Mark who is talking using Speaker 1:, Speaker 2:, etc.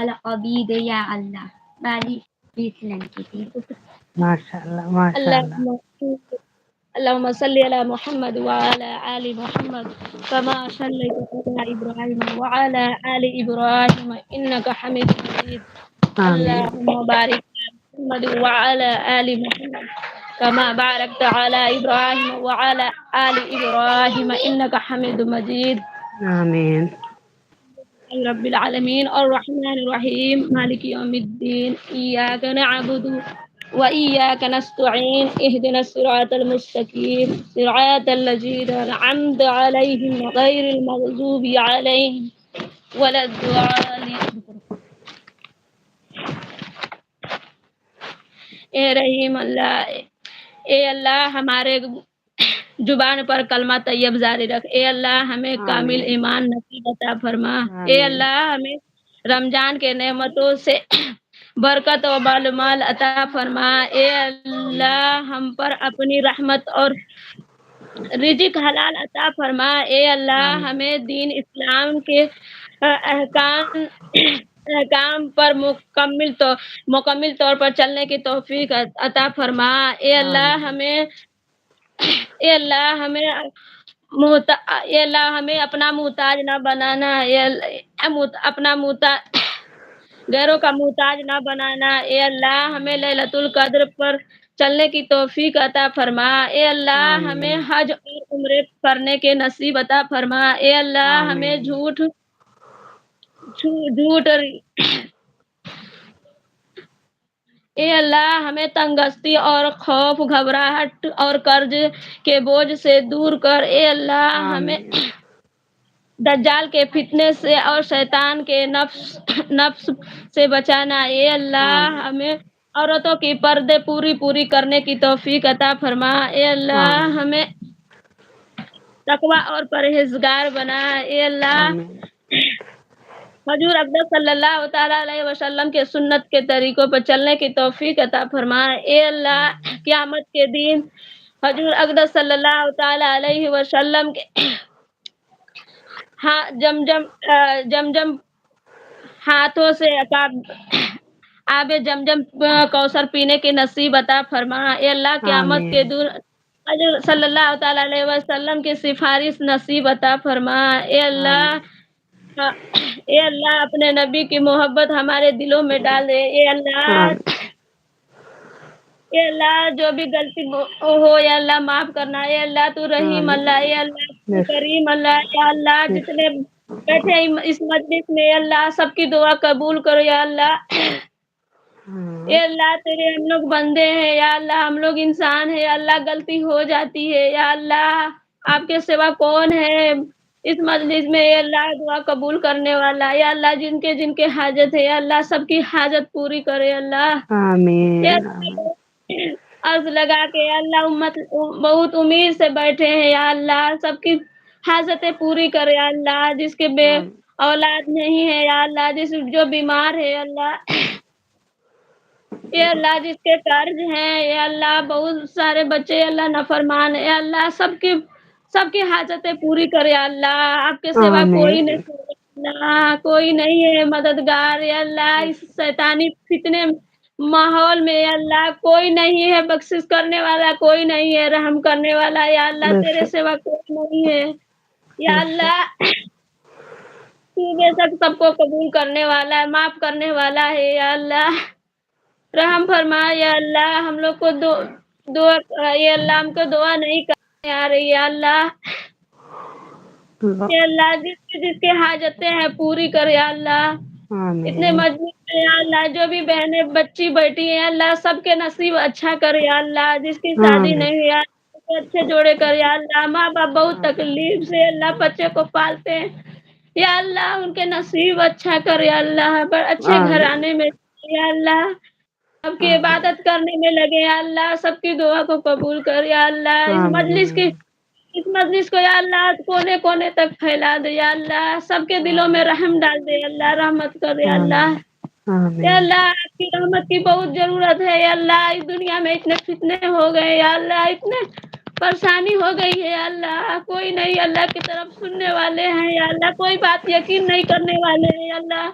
Speaker 1: العبید یا اللہ بالی 20 لڑکی تھی
Speaker 2: ماشاء اللہ ماشاء اللہ.
Speaker 1: اللهم صل على محمد وعلى آل محمد كما صليت على إبراهيم وعلى آل إبراهيم إنك حميد مجيد.
Speaker 2: آمین
Speaker 1: اللهم بارك على محمد وعلى آل محمد كما باركت على إبراهيم وعلى آل إبراهيم إنك حميد مجيد.
Speaker 2: آمین.
Speaker 1: رب العالمين الرحمن الرحيم مالك يوم الدين إياك نعبد وإياك نستعين اهدنا الصراط المستقيم صراط الذين أنعمت عليهم غير المغضوب عليهم ولا الضالين. اے رحیم اللہ، اے اللہ ہمارے زبان پر کلمہ طیب جاری رکھ. اے اللہ ہمیں کامل
Speaker 2: آمین
Speaker 1: ایمان نصیب عطا فرما. اے
Speaker 2: آمین
Speaker 1: اللہ ہمیں رمضان کے نعمتوں سے برکت و مال عطا فرما. اے اللہ ہم پر اپنی رحمت اور رزق حلال عطا فرما. اے اللہ
Speaker 2: آمین
Speaker 1: ہمیں دین اسلام کے احکام پر مکمل طور پر چلنے کی توفیق عطا فرما. اے اللہ
Speaker 2: آمین
Speaker 1: ہمیں اپنا محتاج نہ بنانا. اپنا محتاج غیروں کا محتاج نہ بنانا. اے اللہ ہمیں لیلۃ القدر پر چلنے کی توفیق عطا فرما. اے اللہ ہمیں
Speaker 2: آمین
Speaker 1: حج اور عمرے کرنے کے نصیب عطا فرما. اے اللہ ہمیں
Speaker 2: آمین
Speaker 1: جھوٹ اے اللہ ہمیں تنگستی اور خوف گھبراہٹ اور قرض کے بوجھ سے دور کر. اے اللہ ہمیں
Speaker 2: آمین
Speaker 1: دجال کے فتنے سے اور شیطان کے نفس سے بچانا. اے اللہ
Speaker 2: آمین
Speaker 1: ہمیں عورتوں کی پردے پوری کرنے کی توفیق عطا فرما. اے اللہ
Speaker 2: آمین
Speaker 1: ہمیں تقوی اور پرہیزگار بنا. اے اللہ
Speaker 2: آمین
Speaker 1: حضور اقدس صلی اللہ تعالی علیہ وسلم کے سنت کے طریقوں پر چلنے کی توفیق عطا فرما. اے اللہ قیامت کے دن حضور اقدس صلی اللہ تعالی علیہ وسلم کے جمجم ہاتھوں سے آب جمجم کوثر پینے کے نصیب عطا فرما. اے اللہ قیامت کے
Speaker 2: آمین
Speaker 1: دن حضور صلی اللہ تعالی علیہ وسلم کی سفارش نصیب عطا فرما. اے اللہ اپنے نبی کی محبت ہمارے دلوں میں ڈال دے.
Speaker 2: آمین
Speaker 1: اے اللہ جو بھی غلطی ہو یا اللہ معاف کرنا. اے اللہ تو رحیم اللہ.
Speaker 2: آمین
Speaker 1: اے اللہ تو کریم اللہ. یا اللہ جتنے بیٹھے اس مجلس میں اللہ سب کی دعا قبول کرو. یا اللہ اے اللہ تیرے ہم لوگ بندے ہیں. یا اللہ ہم لوگ انسان ہیں. یا اللہ غلطی ہو جاتی ہے. یا اللہ آپ کے سوا کون ہے اس مجلس میں. اے اللہ دعا قبول کرنے والا. یا اللہ جن کے حاجت ہے یا اللہ سب کی حاجت پوری کرے. اللہ
Speaker 2: آمین
Speaker 1: عرض لگا کے اللہ امت بہت امید سے بیٹھے ہیں. یا اللہ سب کی حاجتیں پوری کرے. یا اللہ جس کے بے اولاد نہیں ہے. یا اللہ جو بیمار ہے. یا اللہ اے اللہ جس کے قرض ہیں. اے اللہ بہت سارے بچے اللہ نافرمان ہے. اے اللہ سب کی حاجتیں پوری کرے. یا اللہ آپ کے سوا کوئی
Speaker 2: آمین
Speaker 1: نہیں ہے. اللہ کوئی نہیں ہے مددگار. یا اللہ اس شیطانی فتنے ماحول میں یا اللہ کوئی نہیں ہے بخشش کرنے والا. کوئی نہیں ہے رحم کرنے والا. یا اللہ
Speaker 2: بے
Speaker 1: تیرے
Speaker 2: شک
Speaker 1: سوا کوئی نہیں ہے. یا
Speaker 2: بے
Speaker 1: اللہ
Speaker 2: شک
Speaker 1: تو بے شک سب کو قبول کرنے والا ہے معاف کرنے والا ہے. یا اللہ رحم فرما. یا اللہ ہم لوگ کو یا اللہ ہم کو دعا نہیں کرنے آ رہی. یا اللہ
Speaker 2: اللہ
Speaker 1: یا اللہ جس کے حاجتیں ہیں پوری کر. یا اللہ اتنے
Speaker 2: آمین
Speaker 1: مجبور ہیں. یا اللہ جو بھی بہنیں بچی بیٹھی ہیں اللہ سب کے نصیب اچھا کر. یا اللہ جس کی شادی
Speaker 2: آمین
Speaker 1: نہیں ہوئی اچھے جوڑے کر. یا اللہ ماں باپ بہت
Speaker 2: آمین
Speaker 1: تکلیف سے اللہ بچے کو پالتے ہیں. یا اللہ ان کے نصیب اچھا کر. یا اللہ اچھے
Speaker 2: آمین
Speaker 1: گھرانے میں. یا اللہ سب کی
Speaker 2: آمین
Speaker 1: عبادت کرنے میں لگے. یا اللہ سب کی دعا کو قبول کر. یا اللہ اس مجلس
Speaker 2: آمین
Speaker 1: کو یا اللہ کونے کونے تک پھیلا دے. یا اللہ سب کے دلوں میں
Speaker 2: آمین
Speaker 1: رحم ڈال دے. یا اللہ رحمت کر. یا اللہ
Speaker 2: آمین
Speaker 1: یا
Speaker 2: آمین
Speaker 1: اللہ آپ کی رحمت کی بہت ضرورت ہے. یا اللہ اس دنیا میں اتنے فتنے ہو گئے. یا اللہ اتنے پریشانی ہو گئی ہے. یا اللہ کوئی نہیں اللہ کی طرف سننے والے ہیں. یا اللہ کوئی بات یقین نہیں کرنے والے ہیں. یا اللہ